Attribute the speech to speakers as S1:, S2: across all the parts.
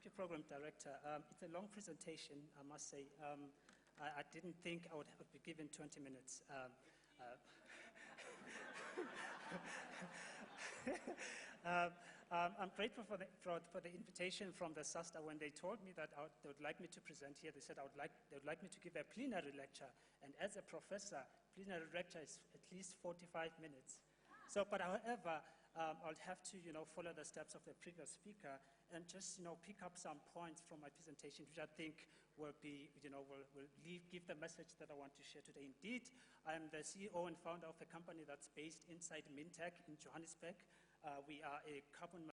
S1: you, Program Director. It's a long presentation, I must say. I didn't think I would be given 20 minutes. I'm grateful for the invitation from the SAASTA. When they told me that they would like me to present here, they said they would like me to give a plenary lecture. And as a professor, plenary lecture is at least 45 minutes. So, but however, I'll have to, follow the steps of the previous speaker and just, pick up some points from my presentation, which I think will be, will give the message that I want to share today. Indeed, I'm the CEO and founder of a company that's based inside Mintech in Johannesburg. We are a carbon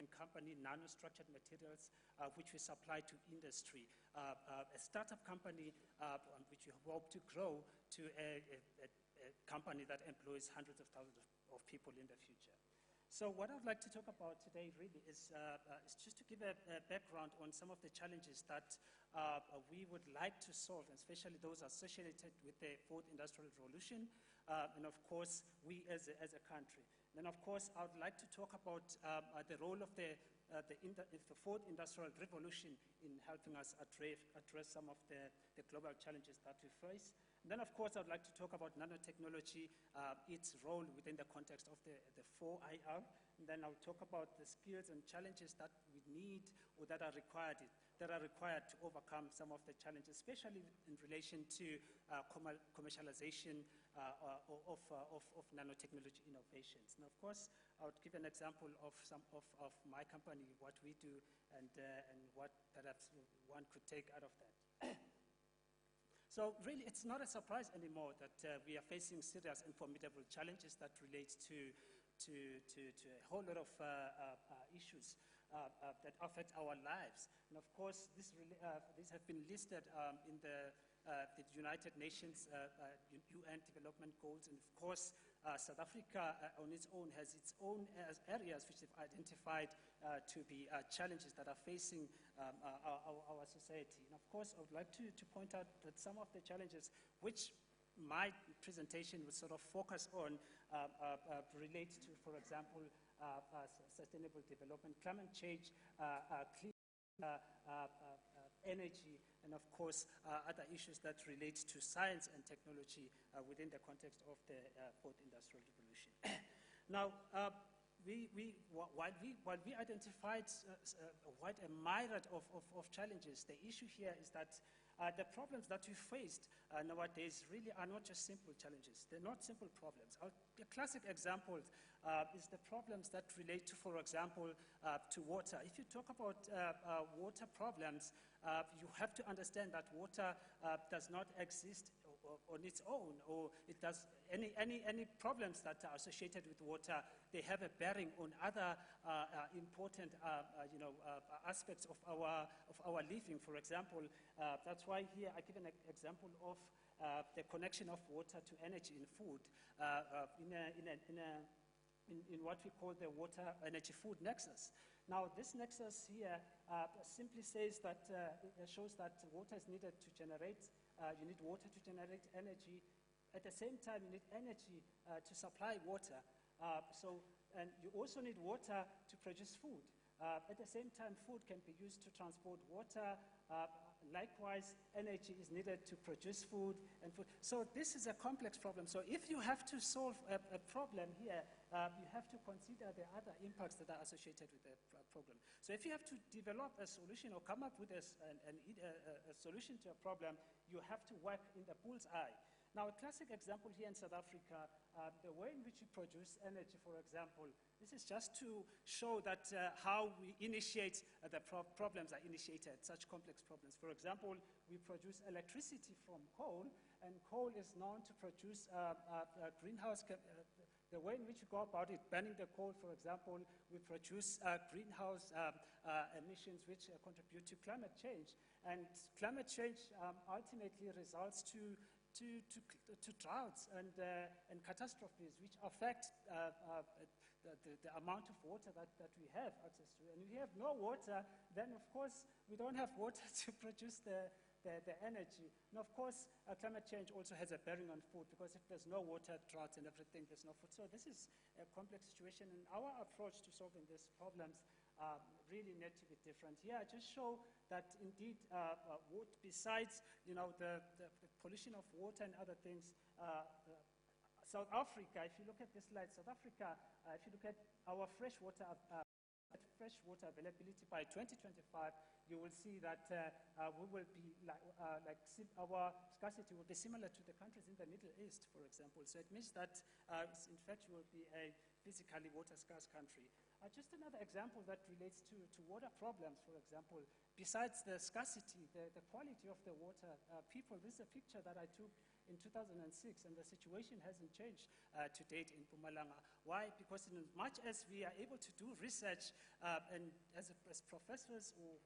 S1: company, nanostructured materials, which we supply to industry. A startup company which we hope to grow to a company that employs hundreds of thousands of people in the future. So what I would like to talk about today really is just to give a background on some of the challenges that we would like to solve, especially those associated with the fourth industrial revolution, and of course, we as a country. Then of course, I would like to talk about the role of the fourth industrial revolution in helping us address some of the global challenges that we face. And then, of course, I would like to talk about nanotechnology, its role within the context of the 4IR. And then I'll talk about the skills and challenges that we need or that are required to overcome some of the challenges, especially in relation to commercialization of nanotechnology innovations. And of course, I would give an example of some of my company, what we do, and what perhaps one could take out of that. So really, it's not a surprise anymore that we are facing serious and formidable challenges that relate to a whole lot of issues that affect our lives. And of course, these have been listed in the United Nations UN Development Goals. And of course, South Africa on its own has its own areas which they've identified to be challenges that are facing our society. And of course, I would like to point out that some of the challenges which my presentation will sort of focus on relate to, for example, sustainable development, climate change, clean energy, and of course, other issues that relate to science and technology within the context of the fourth industrial revolution. Now, while we identified quite a myriad of challenges, the issue here is that the problems that we faced nowadays really are not just simple challenges. They're not simple problems. A classic example is the problems that relate to, for example, to water. If you talk about water problems, you have to understand that water does not exist on its own, or it does any problems that are associated with water. They have a bearing on other important aspects of our living. For example, that's why here I give an example of the connection of water to energy in food in what we call the water energy food nexus. Now, this nexus here simply says that it shows that water is needed to generate. You need water to generate energy. At the same time, you need energy to supply water. And you also need water to produce food. At the same time, food can be used to transport water. Likewise, energy is needed to produce food and food. So this is a complex problem. So if you have to solve a problem here, you have to consider the other impacts that are associated with the problem. So if you have to develop a solution or come up with a solution to a problem, you have to work in the bullseye. Now, a classic example here in South Africa, the way in which we produce energy, for example, this is just to show that how we initiate the problems are initiated, such complex problems. For example, we produce electricity from coal, and coal is known to produce greenhouse. The way in which we go about it, burning the coal, for example, we produce greenhouse emissions which contribute to climate change. And climate change ultimately results to droughts and catastrophes which affect the amount of water that we have access to. And if we have no water, then of course we don't have water to produce the energy. And of course, climate change also has a bearing on food, because if there's no water, droughts and everything, there's no food. So this is a complex situation, and our approach to solving these problems really need to be different. Here, I just show that indeed, besides the pollution of water and other things, South Africa, if you look at this slide, South Africa, if you look at our freshwater availability by 2025, you will see that we will be our scarcity will be similar to the countries in the Middle East, for example. So it means that, in fact, we will be a physically water-scarce country. Just another example that relates to water problems, for example. Besides the scarcity, the quality of the water, this is a picture that I took in 2006, and the situation hasn't changed to date in Mpumalanga. Why? Because in as much as we are able to do research, and as professors or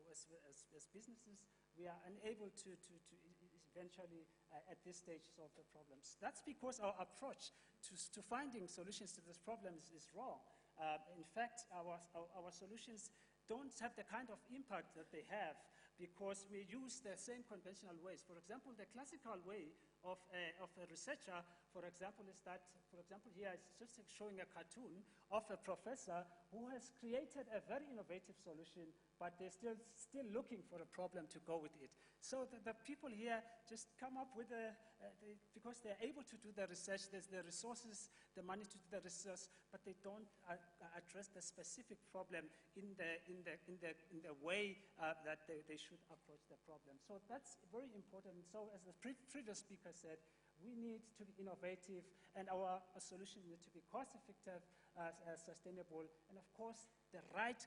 S1: as businesses, we are unable to eventually, at this stage, solve the problems. That's because our approach to finding solutions to these problems is wrong. In fact, our solutions don't have the kind of impact that they have because we use the same conventional ways. For example, the classical way of a researcher, for example, is that, for example, here it's just showing a cartoon of a professor who has created a very innovative solution, but they're still looking for a problem to go with it. So the people here just come up with because they're able to do the research, there's the resources, the money to do the research, but they don't address the specific problem in the way that they should approach the problem. So that's very important. So as the previous speaker said, we need to be innovative, and our solution needs to be cost-effective, sustainable, and of course, the right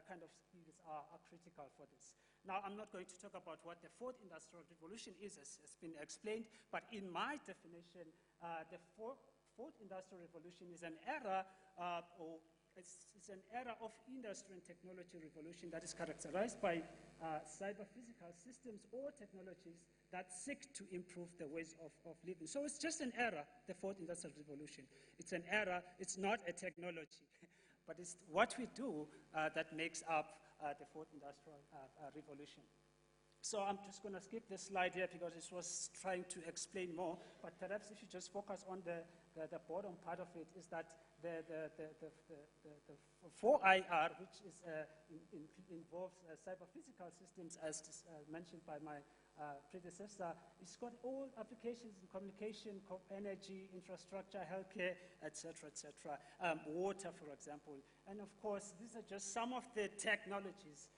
S1: kind of skills are critical for this. Now, I'm not going to talk about what the fourth industrial revolution is, as has been explained, but in my definition, the fourth industrial revolution is an era, it's an era of industry and technology revolution that is characterized by cyber-physical systems or technologies that seek to improve the ways of living. So it's just an era, the fourth industrial revolution. It's an era, it's not a technology. But it's what we do that makes up the fourth industrial revolution. So I'm just going to skip this slide here because it was trying to explain more. But perhaps if you just focus on the bottom part of it, is that the 4IR, which is, involves cyber-physical systems, as mentioned by my predecessor, it's got all applications in communication, energy, infrastructure, healthcare, etc., water, for example. And of course, these are just some of the technologies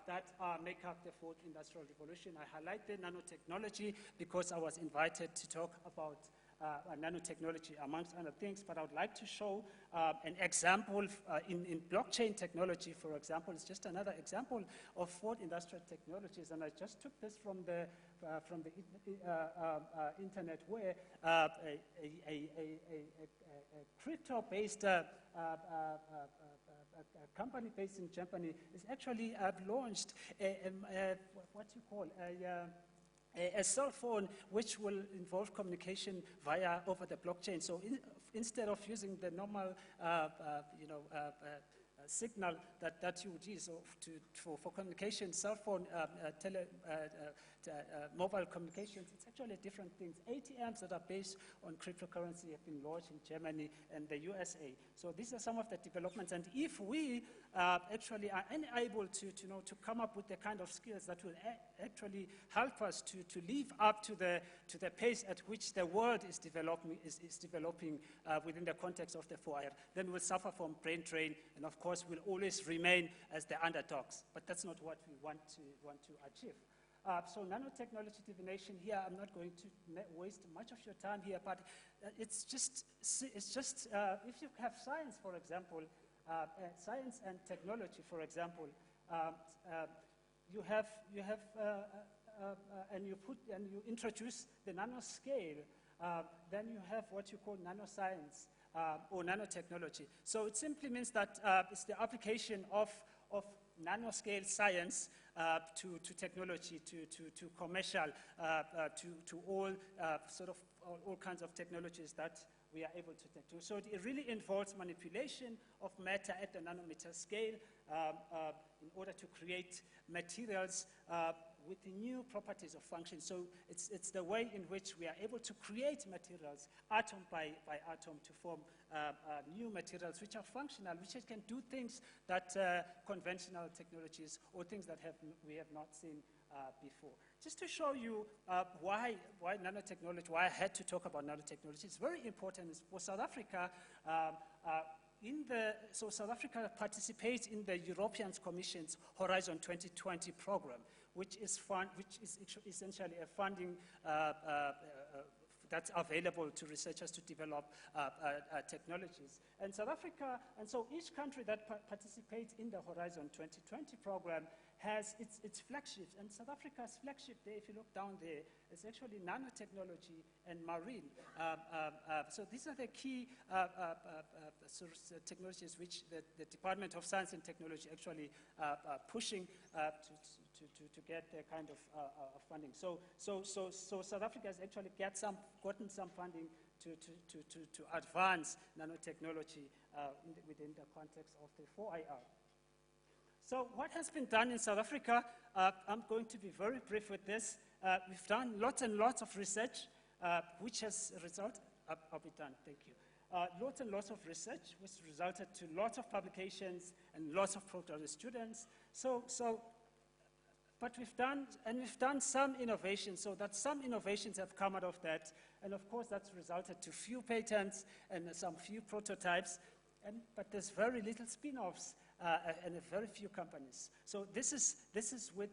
S1: that make up the fourth industrial revolution. I highlight the nanotechnology because I was invited to talk about nanotechnology, amongst other things, but I would like to show an example in blockchain technology, for example. It's just another example of fourth industrial technologies, and I just took this from the internet, where a crypto-based company based in Germany is actually launched what you call a cell phone which will involve communication over the blockchain. So instead of using the normal signal that you would use for communication, cell phone, mobile communications, it's actually different things. ATMs that are based on cryptocurrency have been launched in Germany and the USA. So these are some of the developments, and if we actually are unable to come up with the kind of skills that will actually help us to live up to the pace at which the world is developing within the context of the 4IR, then we'll suffer from brain drain, and of course we'll always remain as the underdogs. But that's not what we want to achieve. So nanotechnology divination here, I'm not going to waste much of your time here, but it's just if you have science, for example, science and technology, for example, you introduce the nanoscale, then you have what you call nanoscience or nanotechnology. So it simply means that it's the application of nanoscale science to technology, to commercial, to all all kinds of technologies that we are able to do. So it really involves manipulation of matter at the nanometer scale in order to create materials with the new properties of function. So it's the way in which we are able to create materials atom by atom to form new materials which are functional, which can do things that conventional technologies or things that we have not seen before. Just to show you why nanotechnology, why I had to talk about nanotechnology, it's very important for South Africa. So South Africa participates in the European Commission's Horizon 2020 program, which is essentially a funding that's available to researchers to develop technologies. And South Africa, and so each country that participates in the Horizon 2020 program has its flagships. And South Africa's flagship there, if you look down there, is actually nanotechnology and marine. So these are the key technologies which the Department of Science and Technology actually pushing to get their kind of funding. So South Africa has actually gotten some funding to advance nanotechnology within the context of the 4IR. So what has been done in South Africa, I'm going to be very brief with this. We've done lots and lots of research, which has resulted, I'll be done, thank you. Lots and lots of research, which resulted to lots of publications and lots of postgraduate students. But we've done some innovations, so that some innovations have come out of that. And of course, that's resulted to few patents and some few prototypes. But there's very little spin-offs and very few companies. So this is with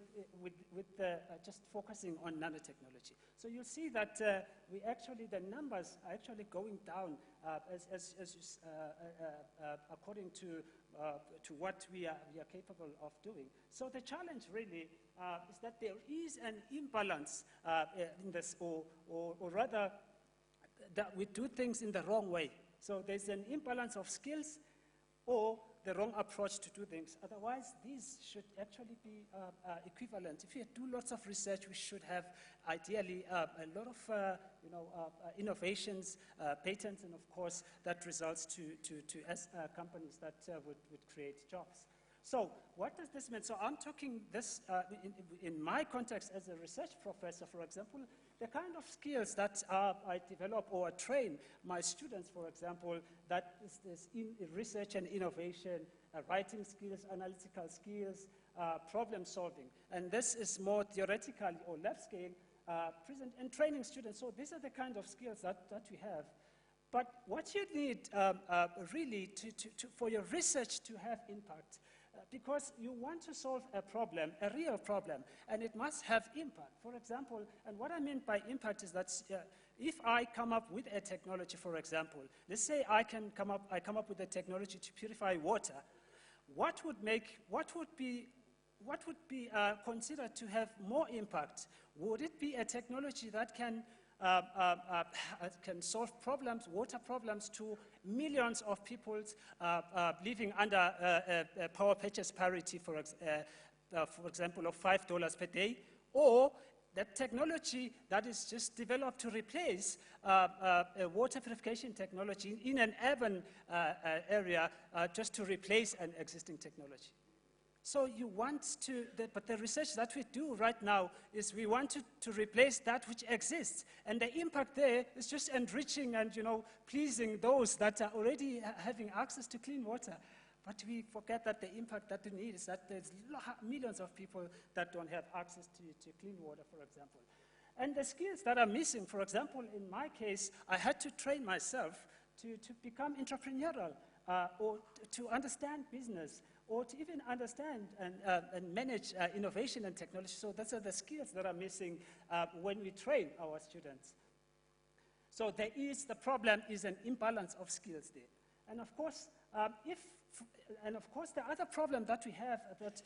S1: just focusing on nanotechnology. So you'll see that the numbers are actually going down according to what we are capable of doing. So the challenge really is that there is an imbalance in this, or rather that we do things in the wrong way. So there's an imbalance of skills or the wrong approach to do things. Otherwise, these should actually be equivalent. If you do lots of research, we should have ideally a lot of innovations, patents, and of course that results to companies that would create jobs. So what does this mean? So I'm talking this in my context as a research professor, for example, the kind of skills that I develop or train my students, for example, that is in research and innovation, writing skills, analytical skills, problem solving. And this is more theoretical or lab scale, present and training students. So these are the kind of skills that we have. But what you need really for your research to have impact, because you want to solve a problem, a real problem, and it must have impact. For example, and what I mean by impact is that if I come up with a technology, for example, let's say I come up with a technology to purify water, what would be considered to have more impact? Would it be a technology that can solve problems, water problems, to millions of people living under power purchase parity, for example, of $5 per day, or that technology that is just developed to replace water purification technology in an urban area, just to replace an existing technology. So you want to, but the research that we do right now is we want to replace that which exists. And the impact there is just enriching and, pleasing those that are already having access to clean water. But we forget that the impact that we need is that there's millions of people that don't have access to clean water, for example. And the skills that are missing, for example, in my case, I had to train myself to become entrepreneurial or to understand business, or to even understand and manage innovation and technology. So those are the skills that are missing when we train our students. So the problem is an imbalance of skills there. And of course, the other problem that we have, that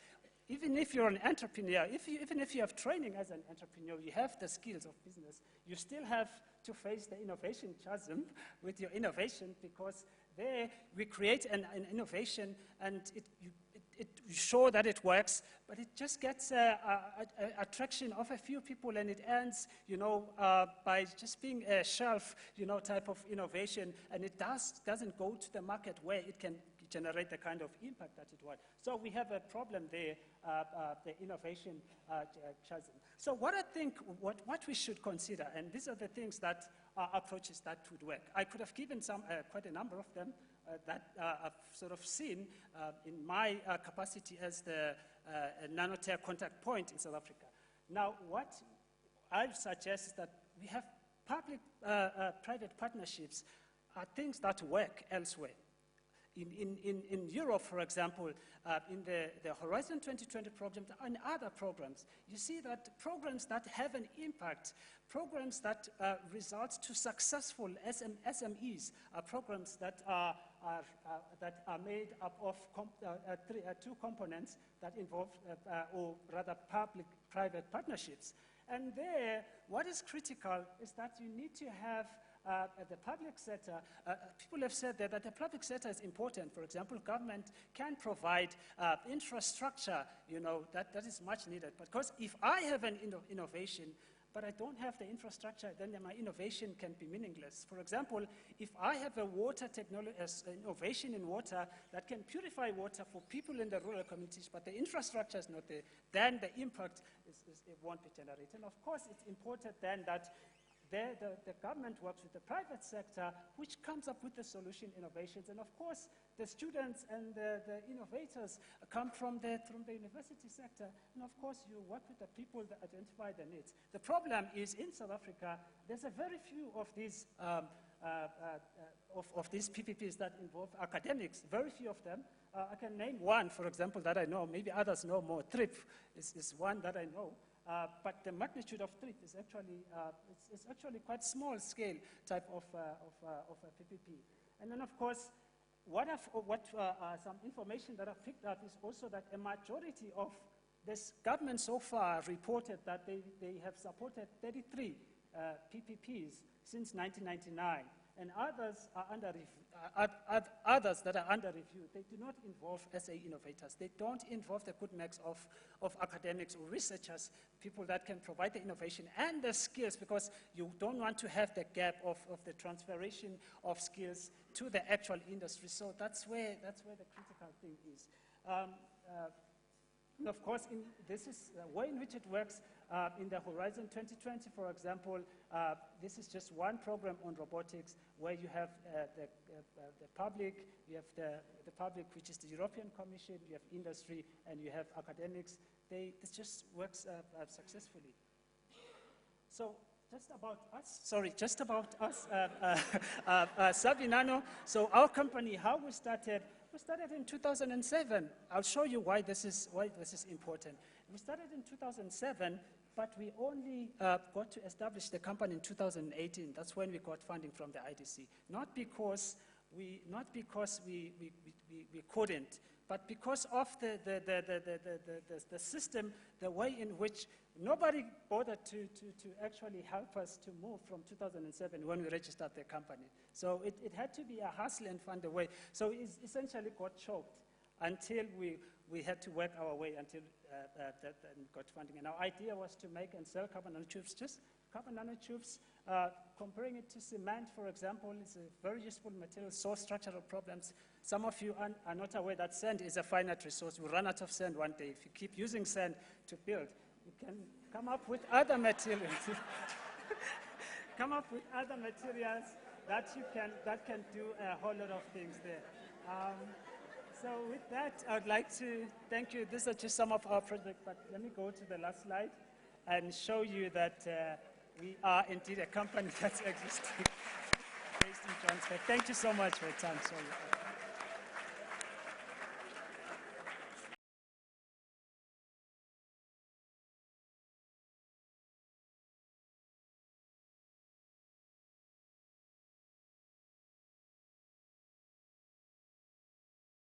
S1: even if you're an entrepreneur, even if you have training as an entrepreneur, you have the skills of business, you still have to face the innovation chasm with your innovation, because there we create an innovation and you show that it works, but it just gets attraction of a few people, and it ends, by just being a shelf, type of innovation, and it doesn't go to the market where it can generate the kind of impact that it would. So we have a problem there, the innovation chasm. So what I think, what we should consider, and these are the things that are approaches that would work. I could have given quite a number of them that I've sort of seen in my capacity as the nanotech contact point in South Africa. Now, what I suggest is that we have public-private partnerships are things that work elsewhere. In Europe, for example, in the Horizon 2020 program and other programs, you see that programs that have an impact, programs that result to successful SMEs, are programs that are made up of two components that involve, or rather, public-private partnerships. And there, what is critical is that you need to have the public sector, people have said that the public sector is important. For example, government can provide infrastructure, that is much needed. Because if I have an innovation, but I don't have the infrastructure, then my innovation can be meaningless. For example, if I have a water technology, innovation in water that can purify water for people in the rural communities, but the infrastructure is not there, then the impact it won't be generated. And of course, it's important then that the government works with the private sector, which comes up with the solution innovations. And of course, the students and the innovators come from the university sector. And of course, you work with the people that identify the needs. The problem is in South Africa, there's a very few of these PPPs that involve academics, very few of them. I can name one, for example, that I know. Maybe others know more. TRIP is one that I know. But the magnitude of TRIP is actually, it's actually quite small scale type of a PPP. And then, of course, some information that I've picked up is also that a majority of this government so far reported that they have supported 33 PPPs since 1999, and others are others that are under review. They do not involve SA innovators. They don't involve the good mix of academics or researchers, people that can provide the innovation and the skills, because you don't want to have the gap of the transferation of skills to the actual industry. So that's where the critical thing is. And of course, this is the way in which it works in the Horizon 2020, for example. This is just one program on robotics where you have the public, you have the public, which is the European Commission, you have industry, and you have academics. This just works successfully. So just about us, SabiNano. So our company, how we started in 2007. I'll show you why this is important. We started in 2007, but we only got to establish the company in 2018. That's when we got funding from the IDC. Not because we couldn't, but because of the system, the way in which nobody bothered to actually help us to move from 2007 when we registered the company. So it had to be a hustle and find a way. So it essentially got choked until we had to work our way until that got funding. And our idea was to make and sell carbon nanotubes, just carbon nanotubes. Comparing it to cement, for example, is a very useful material, solves structural problems. Some of you are not aware that sand is a finite resource. We'll run out of sand one day. If you keep using sand to build, you can come up with other materials. Come up with other materials that can do a whole lot of things there. So with that, I would like to thank you. These are just some of our projects, but let me go to the last slide and show you that we are indeed a company that's existing based in Johannesburg. Thank you so much for your time. Sorry.